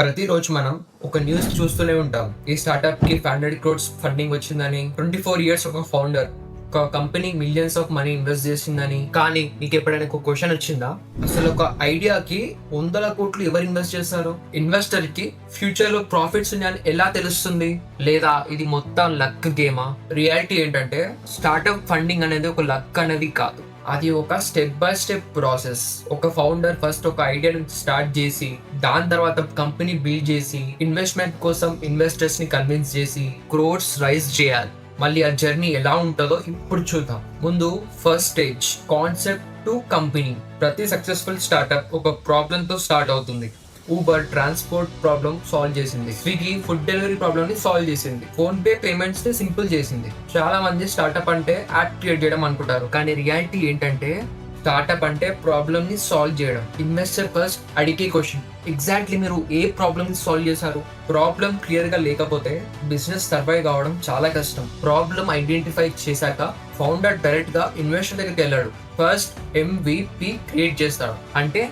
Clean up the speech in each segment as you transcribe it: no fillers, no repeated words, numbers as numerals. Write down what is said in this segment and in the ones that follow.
ప్రతిరోజు మనం ఒక న్యూస్ చూస్తూనే ఉంటాం. ఈ స్టార్టప్ కి 500 crores ఫండింగ్ వచ్చిందని, 24 years ఒక ఫౌండర్ ఒక company millions of money invest చేసిందని. కానీ మీకు ఎప్పుడైనా ఒక క్వశ్చన్ వచ్చిందా? అసలు ఒక ఐడియాకి 100 కోట్లు ఎవరు ఇన్వెస్ట్ చేస్తారు? ఇన్వెస్టర్ కి ఫ్యూచర్ లో ప్రాఫిట్స్ ఉన్నాయని ఎలా తెలుస్తుంది? లేదా ఇది మొత్తం లక్ గేమా? రియాలిటీ ఏంటంటే స్టార్టప్ ఫండింగ్ అనేది ఒక లక్ అనేది కాదు, అది ఒక స్టెప్ బై స్టెప్ ప్రాసెస్. ఒక ఫౌండర్ ఫస్ట్ ఒక ఐడియా నుంచి స్టార్ట్ చేసి, దాని తర్వాత కంపెనీ బిల్డ్ చేసి, ఇన్వెస్ట్మెంట్ కోసం ఇన్వెస్టర్స్ ని కన్విన్స్ చేసి క్రోర్స్ రైజ్ చేయాలి. మళ్ళీ ఆ జర్నీ ఎలా ఉంటుందో ఇప్పుడు చూద్దాం. ముందు first stage, concept to company. ప్రతి సక్సెస్ఫుల్ స్టార్టప్ ఒక ప్రాబ్లమ్ తో స్టార్ట్ అవుతుంది. ఊబర్ ట్రాన్స్పోర్ట్ ప్రాబ్లమ్ సాల్వ్ చేసింది, స్విగ్గీ ఫుడ్ డెలివరీ ప్రాబ్లమ్ ని సాల్వ్ చేసింది, ఫోన్ పే పేమెంట్స్ ని సింపుల్ చేసింది. చాలా మంది స్టార్టప్ అంటే యాప్ క్రియేట్ చేయడం అనుకుంటారు, కానీ రియాలిటీ ఏంటంటే స్టార్టప్ అంటే ప్రాబ్లమ్ ని సాల్వ్ చేయడం. ఇన్వెస్టర్ ఫస్ట్ అడిగే క్వశ్చన్, ఎగ్జాక్ట్లీ మీరు ఏ ప్రాబ్లమ్ ని సాల్వ్ చేశారు? ప్రాబ్లమ్ క్లియర్ గా లేకపోతే బిజినెస్ సర్వైవ్ కావడం చాలా కష్టం. ప్రాబ్లమ్ ఐడెంటిఫై చేశాక ఫౌండర్ డైరెక్ట్ గా ఇన్వెస్టర్ దగ్గరికి వెళ్ళాడు. ఫస్ట్ MVP క్రియేట్ చేస్తాడు, అంటే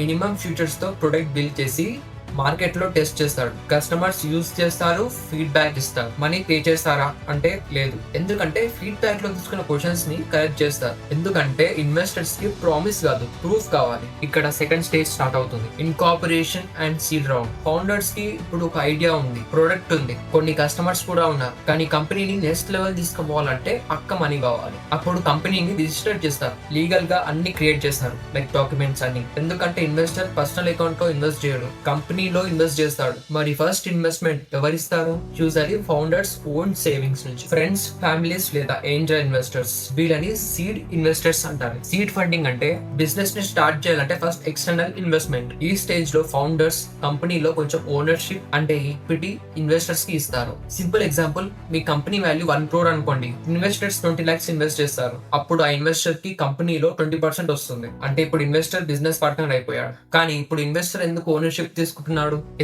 మినిమం ఫ్యూచర్స్ తో ప్రొడక్ట్ బిల్డ్ చేసి మార్కెట్ లో టెస్ట్ చేస్తాడు. కస్టమర్స్ యూజ్ చేస్తారు, ఫీడ్బ్యాక్ ఇస్తారు. మనీ పే చేస్తారా అంటే లేదు, ఎందుకంటే ఫీడ్బ్యాక్ లో తీసుకున్న క్వశ్చన్స్ ని కరెక్ట్ చేస్తారు. ఎందుకంటే ఇన్వెస్టర్స్ కి ప్రామిస్ కాదు, ప్రూఫ్ కావాలి. ఇక్కడ సెకండ్ స్టేజ్ స్టార్ట్ అవుతుంది, incorporation and seed round. Founders కి ఇప్పుడు ఒక ఐడియా ఉంది, ప్రొడక్ట్ ఉంది, కొన్ని కస్టమర్స్ కూడా ఉన్నారు, కానీ కంపెనీని నెక్స్ట్ లెవెల్ తీసుకుపోవాలంటే పక్క మనీ కావాలి. అప్పుడు కంపెనీని రిజిస్టర్ చేస్తారు, లీగల్ గా అన్ని క్రియేట్ చేస్తారు, లైక్ డాక్యుమెంట్స్ అన్ని. ఎందుకంటే ఇన్వెస్టర్ పర్సనల్ అకౌంట్ లో ఇన్వెస్ట్ చేయడు, కంపెనీలో ఇన్వెస్ట్ చేస్తాడు. మరి ఫస్ట్ ఇన్వెస్ట్మెంట్ ఎవరిస్తారు? యూజువల్లీ ఫౌండర్స్ ఓన్ సేవింగ్స్ నుంచి, ఫ్రెండ్స్, ఫ్యామిలీస్ లేదా ఏంజల్ ఇన్వెస్టర్స్. వీళ్ళని సీడ్ ఇన్వెస్టర్స్ అంటారు. సీడ్ ఫండింగ్ అంటే బిజినెస్ ని స్టార్ట్ చేయాలంటే ఫస్ట్ ఎక్స్టర్నల్ ఇన్వెస్ట్మెంట్. ఈ స్టేజ్ లో ఫౌండర్స్ కంపెనీలో కొంచెం ఓనర్షిప్ అంటే ఈక్విటీ ఇన్వెస్టర్స్ కి ఇస్తారు. సింపుల్ ఎగ్జాంపుల్, మీ కంపెనీ వాల్యూ 1 crore అనుకోండి, ఇన్వెస్టర్స్ 20 lakhs ఇన్వెస్ట్ చేస్తారు. అప్పుడు ఆ ఇన్వెస్టర్ కి కంపెనీలో 20% వస్తుంది. అంటే ఇప్పుడు ఇన్వెస్టర్ బిజినెస్ పార్ట్నర్ అయిపోయాడు. కానీ ఇప్పుడు ఇన్వెస్టర్ ఎందుకు ఓనర్షిప్ తీసుకుంటున్నాడు?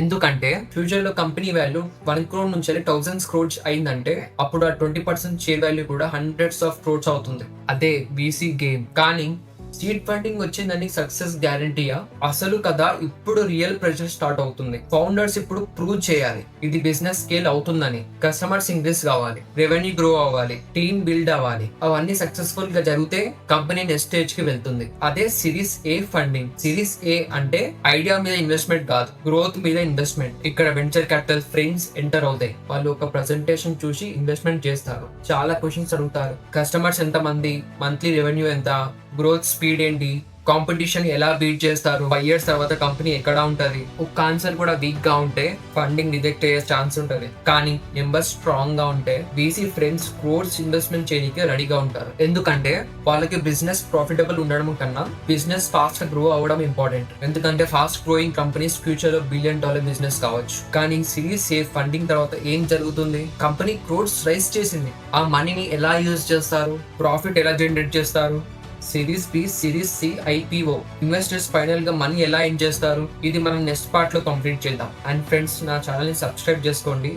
ఎందుకంటే ఫ్యూచర్ లో కంపెనీ వాల్యూ 1 crore నుంచి 1000 crores అయిందంటే అప్పుడు ఆ 20% షేర్ వాల్యూ కూడా hundreds of crores అవుతుంది. అదే VC గేమ్. కానీ సీడ్ ఫండింగ్ వచ్చిందని సక్సెస్ గ్యారంటీయా? అసలు కదా ఇప్పుడు రియల్ ప్రెషర్ స్టార్ట్ అవుతుంది. ఫౌండర్స్ ఇప్పుడు ప్రూవ్ చేయాలి ఇది బిజినెస్ స్కేల్ అవుతుందని. కస్టమర్స్ ఇంక్రీస్ కావాలి, రెవెన్యూ గ్రో అవ్వాలి, టీమ్ బిల్డ్ అవ్వాలి. అవన్నీ సక్సెస్ఫుల్ గా జరిగితే కంపెనీ నెక్స్ట్ స్టేజ్ కి వెళ్తుంది. అదే series A funding. Series A అంటే ఐడియా మీద ఇన్వెస్ట్మెంట్ కాదు, గ్రోత్ మీద ఇన్వెస్ట్మెంట్. ఇక్కడ వెంచర్ క్యాపిటల్ ఫ్రెండ్స్ ఎంటర్ అవుతాయి. వాళ్ళు ఒక ప్రెజెంటేషన్ చూసి ఇన్వెస్ట్మెంట్ చేస్తారు, చాలా క్వశ్చన్స్ అడుగుతారు. కస్టమర్స్ ఎంత మంది, మంత్లీ రెవెన్యూ ఎంత, గ్రోత్ స్పీడ్ ఏంటి, కాంపిటీషన్ ఎలా బీట్ చేస్తారు, 5 years తర్వాత కంపెనీ ఎక్కడ ఉంటది. ఒక ఆన్సర్ కూడా వీక్ గా ఉంటే ఫండింగ్ రిజెక్ట్ అయ్యే ఛాన్స్ ఉంటది. కానీ నెంబర్ స్ట్రాంగ్ గా ఉంటే VC ఫ్రెండ్స్ క్రోర్స్ ఇన్వెస్ట్మెంట్ చేయడానికి రెడీగా ఉంటారు. ఎందుకంటే వాళ్ళకి బిజినెస్ ప్రాఫిటబుల్ ఉండడం కన్నా బిజినెస్ ఫాస్ట్ గ్రో అవ్వడం ఇంపార్టెంట్. ఎందుకంటే ఫాస్ట్ గ్రోయింగ్ కంపెనీస్ ఫ్యూచర్ లో $1 billion బిజినెస్ కావచ్చు. కానీ సిరీస్ A ఫండింగ్ తర్వాత ఏం జరుగుతుంది? కంపెనీ క్రోర్స్ రైజ్ చేసింది, ఆ మనీని ఎలా యూజ్ చేస్తారు, ప్రాఫిట్ ఎలా జనరేట్ చేస్తారు? Series B, series C, IPO. Investors final గా మనీ ఎలా ఎండ్ చేస్తారు? ఇది మనం నెక్స్ట్ పార్ట్ లో కంప్లీట్ చేద్దాం. అండ్ ఫ్రెండ్స్, నా ఛానల్ ని సబ్స్క్రైబ్ చేసుకోండి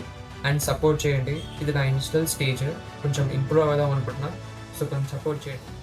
అండ్ సపోర్ట్ చేయండి. ఇది నా ఇనిషియల్ స్టేజ్, కొంచెం ఇంప్రూవ్ అవుదాం అనుకుంటున్నా, సో కొంచెం సపోర్ట్ చేయండి.